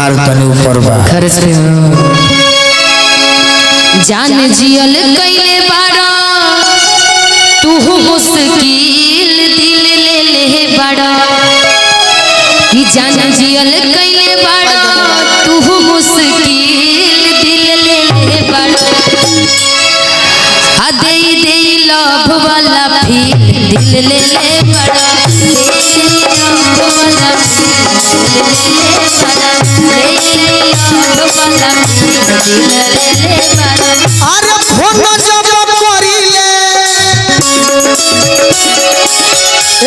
हमार तने ऊपर बा खर्च रे जान जियल कइले बाड़ा तू मुश्किल दिल ले ले बाड़ा कि जान जियल कइले बाड़ा तू मुश्किल दिल ले ले बाड़ा दे दे लव वाला फील दिल ले ले बाड़ा अरे फोन जब करिले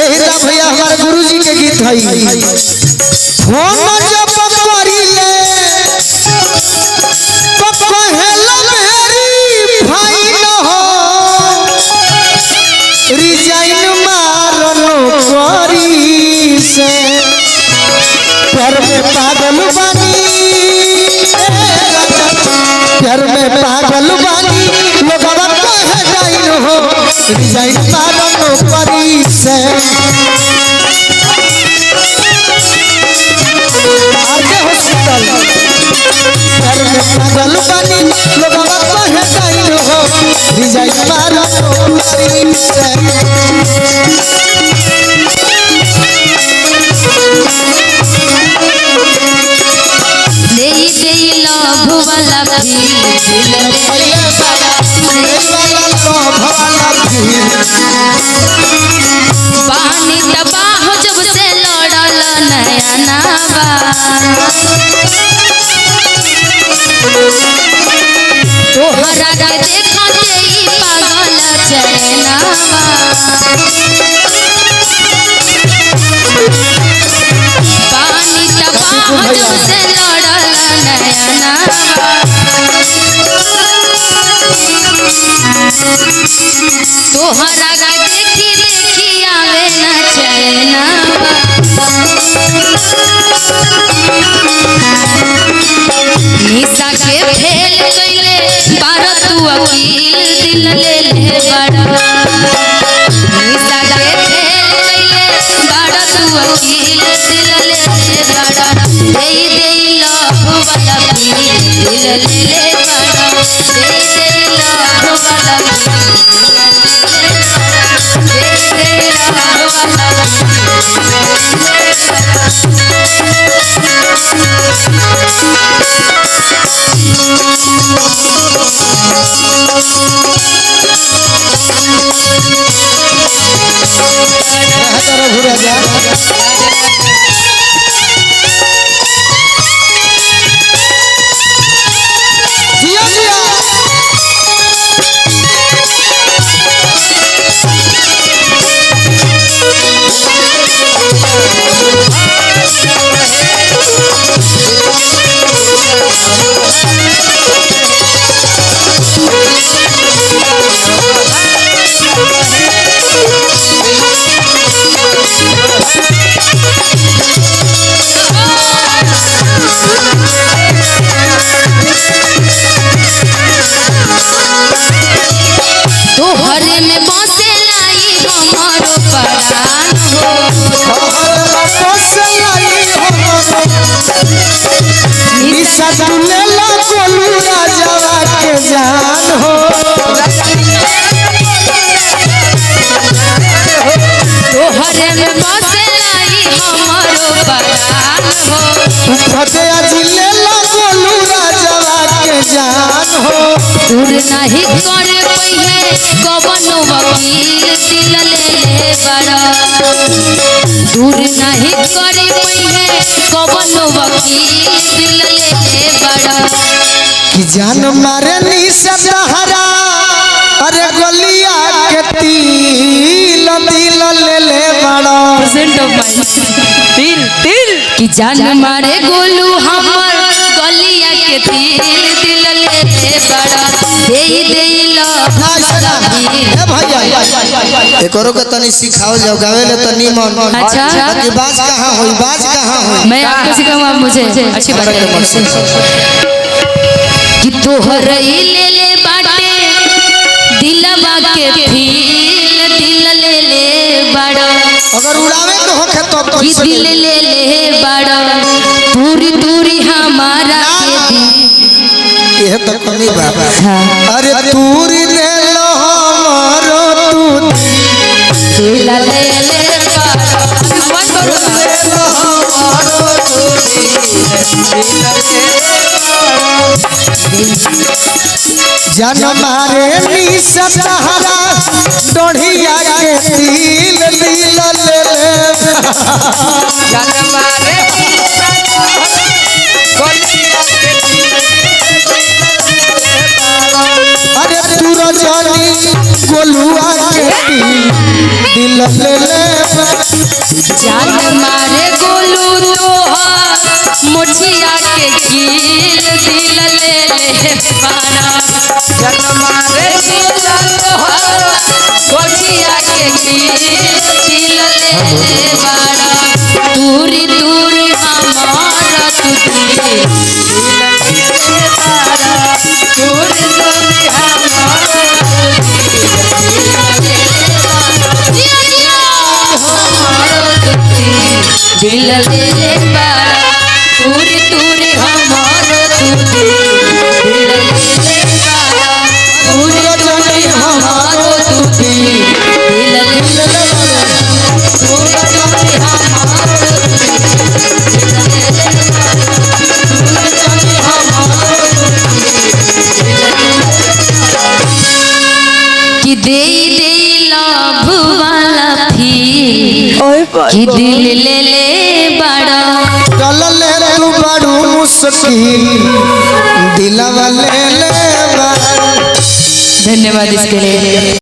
एही त भैया हमारे गुरुजी के गीत है फोन जब करिले तो कहेला मेरी भाई न हो रिजाइन मारनो करी से प्यार में पागल बनी प्यार में पागल बानी लोगवा कहे जाइन हो रिजाइन मारनो परी से आगे हॉस्पिटल प्यार में पागल बानी लोगवा कहे जाइन हो रिजाइन मारनो परी से पानी तबाह जब से लड़ल नया नावा तोहरा के देखते ही पागल चैनावा पानी तबाह जब से लड़ल नया नावा तोहरा के देखी देखी आवे न चैना निशा के फेल कइले बार तू अकील दिल ले ले बड़ा निशा के फेल कइले बार तू अकील दिल ले ले बड़ा दे दे लव वाला दिल ले ले बड़ा दे दे लव वाला तोहरे में बसे लाई हमारो परान हो निशा दुलेला बोलू राजावा के जान हो तोहरे में बसे लाई हमारो परान हो फतेहा जिलेला बोलू राजावा के जान हो दूर नहीं कर पइहे कवनो वकील दिल ले ले बड़ा दूर नहीं कर पइहे कवनो वकील दिल ले ले बड़ा कि जान मारे निशा सहारा अरे गलिया के तिल दिल ले ले बड़ा परसेंट ऑफ माइंड तिल कि जान मारे गोलू हमर गलिया के तिल दिल ले ले बड़ा दे दे लव वाला दिल एकरो के तनी सिखाओ जाओ गावे ले तनी मन अच्छा कि बाज कहां होई मैं आपको सिखाऊंगा आप मुझे अच्छी बात है कि तोहर ले ले बाटे दिलवा के फील दिल ले ले बड़ा अगर उड़ावे तो होखे तो दिल ले ले बड़ा दूरी दूरी हम हमारा के दी। यह तो कमी बाबा। हाँ। अरे तूरी दे लो हमारो तू दिल ले ले आवाज करो जन मारे निशा सहारा डोढ़िया के दिल दिल ले ले जन मारे अरे तू रजनी गोलुआ के दिल ले ले जान मारे गोलू तो मुठिया के कील दिल ले ले बारा। जन मारे मुठिया के कील दिल ले ले बारा। दूरी दूरी हमारा तुझे दिल ले ले बारा। दूरी दूरी हमारा तुझे दिल ले ले बारा। दूरी दूरी हमारा तुझे दिल ले ले बारा। दूरी दूरी हमारा तुझे दिल ले ले बारा। दूरी दूरी हमारा कि दे दे लाभ वाला फील कि दिल ले ले बड़ा। चल ले तू बड़ू मुश्किल दिलवा ले ले धन्यवाद इसके लिए।